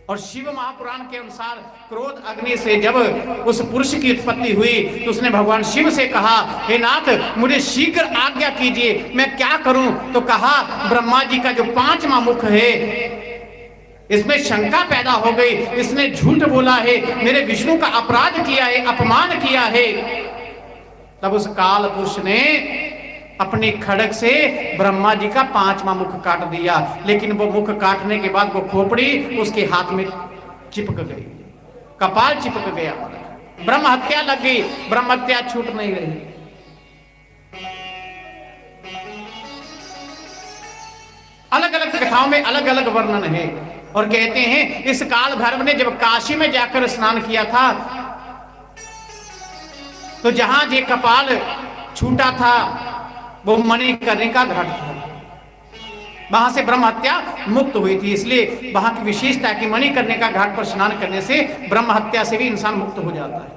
और शिव महापुराण के अनुसार क्रोध अग्नि से जब उस पुरुष की उत्पत्ति हुई तो उसने भगवान शिव से कहा, हे नाथ मुझे शीघ्र आज्ञा कीजिए, मैं क्या करूं? तो कहा, ब्रह्मा जी का जो 5वां मुख है इसमें शंका पैदा हो गई, इसने झूठ बोला है, मेरे विष्णु का अपराध किया है, अपमान किया है। तब उस काल पुरुष ने अपने खड़ग से ब्रह्मा जी का 5वां मुख काट दिया, लेकिन वो मुख काटने के बाद वो खोपड़ी उसके हाथ में चिपक गई, कपाल चिपक गया, ब्रह्म हत्या लग गई, ब्रह्म हत्या छूट नहीं रही। अलग अलग कथाओं में अलग अलग वर्णन है और कहते हैं इस काल भैरव ने जब काशी में जाकर स्नान किया था तो जहां जे कपाल छूटा था वो मणिकर्णिका घाट था, वहां से ब्रह्म हत्या मुक्त हुई थी। इसलिए वहां की विशेषता है कि मणिकर्णिका घाट पर स्नान करने से ब्रह्म हत्या से भी इंसान मुक्त हो जाता है।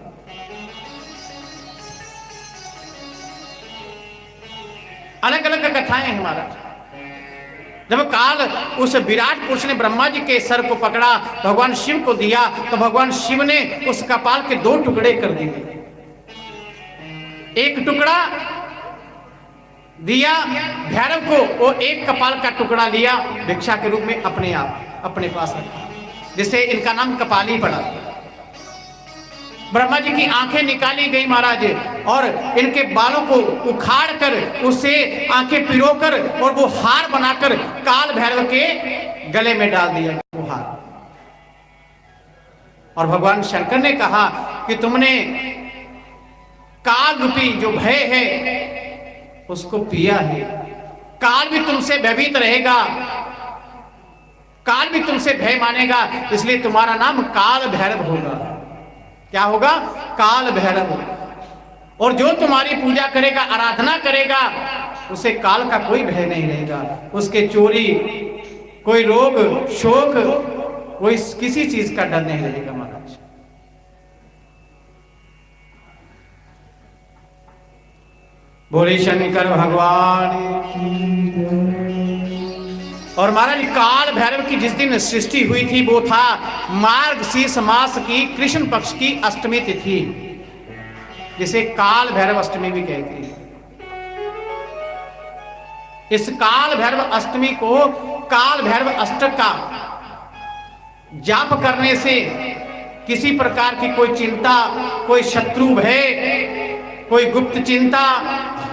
अलग अलग कथाएं हैं महाराज। जब काल उस विराट पुरुष ने ब्रह्मा जी के सर को पकड़ा, भगवान शिव को दिया, तो भगवान शिव ने उस कपाल के 2 टुकड़े कर दिए। एक टुकड़ा दिया भैरव को, वो एक कपाल का टुकड़ा लिया भिक्षा के रूप में अपने आप अपने पास रखा, जिससे इनका नाम कपाली पड़ा। ब्रह्मा जी की आंखें निकाली गई महाराज और इनके बालों को उखाड़ कर उससे आंखें पिरोकर और वो हार बनाकर काल भैरव के गले में डाल दिया वो हार। और भगवान शंकर ने कहा कि तुमने काल रूपी जो भय है उसको पिया है, काल भी तुमसे भयभीत रहेगा, काल भी तुमसे भय मानेगा, इसलिए तुम्हारा नाम काल भैरव होगा। क्या होगा? काल भैरव। और जो तुम्हारी पूजा करेगा, आराधना करेगा, उसे काल का कोई भय नहीं रहेगा, उसके चोरी, कोई रोग शोक, कोई किसी चीज का डर नहीं रहेगा महाराज। बोले शंकर भगवान की। और महाराज काल भैरव की जिस दिन सृष्टि हुई थी वो था मार्गशीर्ष मास की कृष्ण पक्ष की अष्टमी तिथि, जिसे काल भैरव अष्टमी भी कहते हैं। इस काल भैरव अष्टमी को काल भैरव अष्टक का जाप करने से किसी प्रकार की कोई चिंता, कोई शत्रु भय, कोई गुप्त चिंता,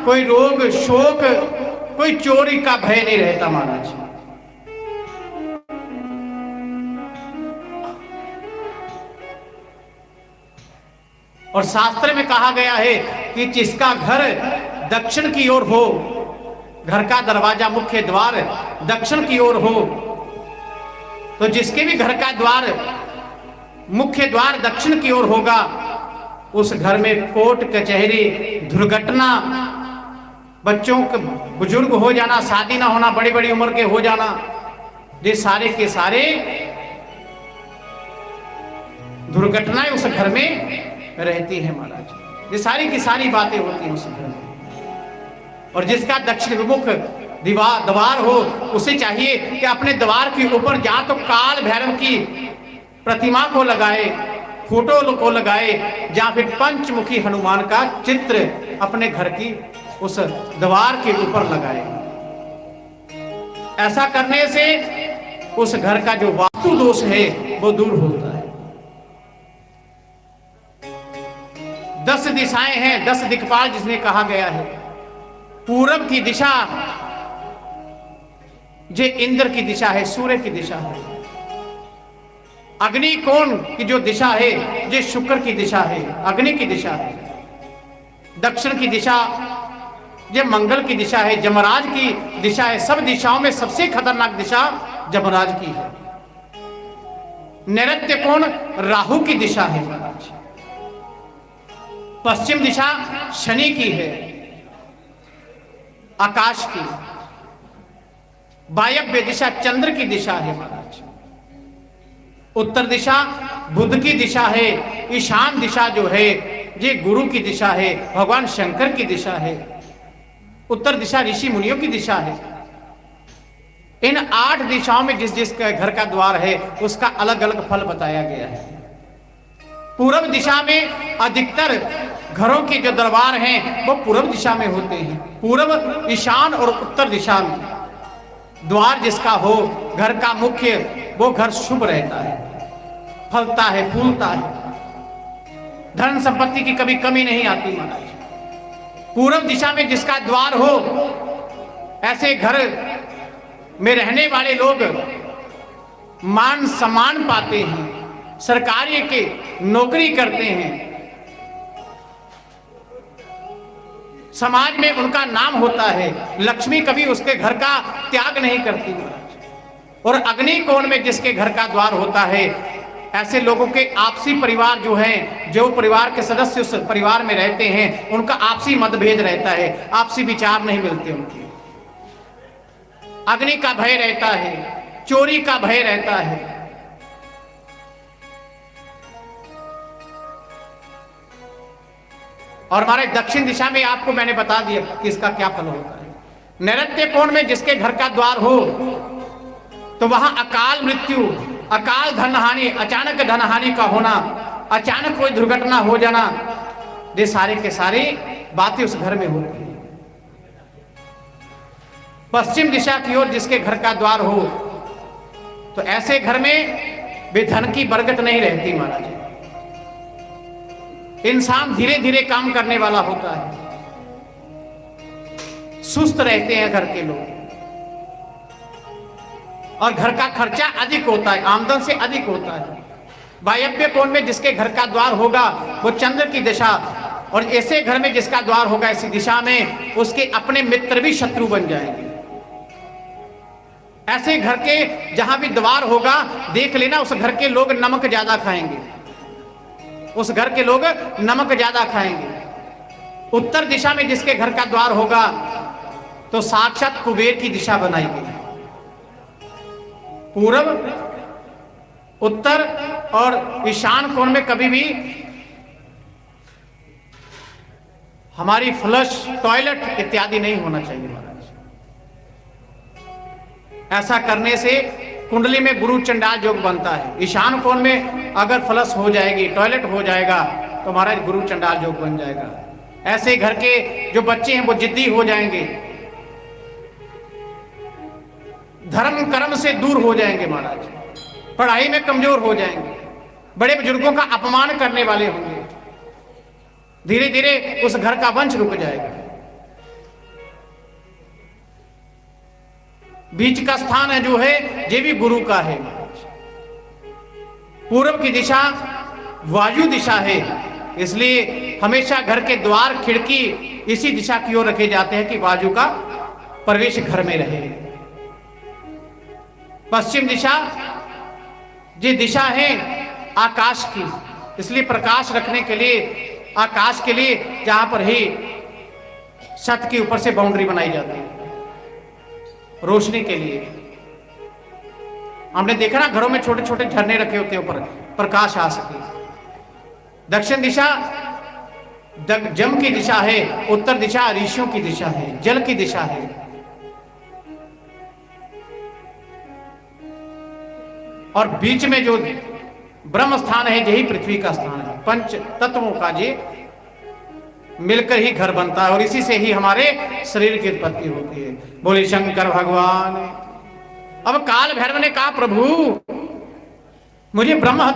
कोई रोग शोक, कोई चोरी का भय नहीं रहता महाराज। और शास्त्र में कहा गया है कि जिसका घर दक्षिण की ओर हो, घर का दरवाजा मुख्य द्वार दक्षिण की ओर हो, तो जिसके भी घर का द्वार मुख्य द्वार दक्षिण की ओर होगा, उस घर में कोर्ट कचहरी, दुर्घटना, बच्चों के बुजुर्ग हो जाना, शादी ना होना, बड़ी बड़ी उम्र के हो जाना, ये सारे के सारे दुर्घटनाएं उस घर में रहती है महाराज। ये सारी की सारी बातें होती हैं उस घर में। और जिसका दक्षिण विमुख द्वार हो, उसे चाहिए कि अपने द्वार के ऊपर जहां तो काल भैरव की प्रतिमा को लगाए, फोटो को लगाए, जहां फिर पंचमुखी हनुमान का चित्र अपने घर की उस द्वार के ऊपर लगाए। ऐसा करने से उस घर का जो वास्तु दोष है वो दूर होता है। 10 दिशाएं हैं, 10 दिक्पाल जिसने कहा गया है। पूरब की दिशा जे इंद्र की दिशा है, सूर्य की दिशा है। अग्नि कोण की जो दिशा है ये शुक्र की दिशा है, अग्नि की दिशा है। दक्षिण की दिशा ये मंगल की दिशा है, जमराज की दिशा है। सब दिशाओं में सबसे खतरनाक दिशा जमराज की है। नैऋत्य कोण राहु की दिशा है महाराज। पश्चिम दिशा शनि की है, आकाश की। वायव्य दिशा चंद्र की दिशा है महाराज। उत्तर दिशा बुध की दिशा है। ईशान दिशा जो है ये गुरु की दिशा है, भगवान शंकर की दिशा है। उत्तर दिशा ऋषि मुनियों की दिशा है। इन 8 दिशाओं में जिस जिस का घर का द्वार है उसका अलग अलग फल बताया गया है। पूर्व दिशा में अधिकतर घरों के जो दरबार हैं वो पूर्व दिशा में होते हैं। पूर्व, ईशान और उत्तर दिशा में द्वार जिसका हो घर का मुख्य, वो घर शुभ रहता है, फलता है, फूलता है, धन संपत्ति की कभी कमी नहीं आती महाराज। पूर्व दिशा में जिसका द्वार हो, ऐसे घर में रहने वाले लोग मान सम्मान पाते हैं, सरकारी के नौकरी करते हैं, समाज में उनका नाम होता है, लक्ष्मी कभी उसके घर का त्याग नहीं करती। और अग्नि कोण में जिसके घर का द्वार होता है, ऐसे लोगों के आपसी परिवार जो है, जो परिवार के सदस्य उस परिवार में रहते हैं, उनका आपसी मतभेद रहता है, आपसी विचार नहीं मिलते उनके। अग्नि का भय रहता है, चोरी का भय रहता है। और हमारे दक्षिण दिशा में आपको मैंने बता दिया कि इसका क्या फल होता है। नैऋत्य कोण में जिसके घर का द्वार हो तो वहां अकाल मृत्यु, अकाल धन हानि, अचानक धन हानि का होना, अचानक कोई दुर्घटना हो जाना, ये सारे के सारे बातें उस घर में होती है। पश्चिम दिशा की ओर जिसके घर का द्वार हो तो ऐसे घर में भी धन की बरकत नहीं रहती महाराज। इंसान धीरे धीरे काम करने वाला होता है, सुस्त रहते हैं घर के लोग, और घर का खर्चा अधिक होता है, आमदन से अधिक होता है। वायव्य कोण में जिसके घर का द्वार होगा वो चंद्र की दिशा, और ऐसे घर में जिसका द्वार होगा ऐसी दिशा में, उसके अपने मित्र भी शत्रु बन जाएंगे। ऐसे घर के जहां भी द्वार होगा, देख लेना उस घर के लोग नमक ज्यादा खाएंगे, उस घर के लोग नमक ज्यादा खाएंगे। उत्तर दिशा में जिसके घर का द्वार होगा तो साक्षात कुबेर की दिशा बनाई गई। पूर्व, उत्तर और ईशान कोण में कभी भी हमारी फ्लश, टॉयलेट इत्यादि नहीं होना चाहिए महाराज। ऐसा करने से कुंडली में गुरु चंडाल योग बनता है। ईशान कोण में अगर फ्लश हो जाएगी, टॉयलेट हो जाएगा तो महाराज गुरु चंडाल योग बन जाएगा। ऐसे घर के जो बच्चे हैं वो जिद्दी हो जाएंगे, धर्म कर्म से दूर हो जाएंगे महाराज, पढ़ाई में कमजोर हो जाएंगे, बड़े बुजुर्गों का अपमान करने वाले होंगे, धीरे धीरे उस घर का वंश रुक जाएगा। बीच का स्थान है जो है ये भी गुरु का है। पूर्व की दिशा वायु दिशा है, इसलिए हमेशा घर के द्वार, खिड़की इसी दिशा की ओर रखे जाते हैं कि वायु का प्रवेश घर में रहे। पश्चिम दिशा ये दिशा है आकाश की, इसलिए प्रकाश रखने के लिए, आकाश के लिए जहां पर ही छत के ऊपर से बाउंड्री बनाई जाती है रोशनी के लिए। हमने देखा ना घरों में छोटे छोटे झरने रखे होते हैं ऊपर, प्रकाश आ सके। दक्षिण दिशा जम की दिशा है, उत्तर दिशा ऋषियों की दिशा है, जल की दिशा है। और बीच में जो ब्रह्म स्थान है यही पृथ्वी का स्थान है। पंच तत्वों का जी मिलकर ही घर बनता है और इसी से ही हमारे शरीर की उत्पत्ति होती है। बोले शंकर भगवान। अब काल भैरव ने कहा प्रभु मुझे ब्रह्म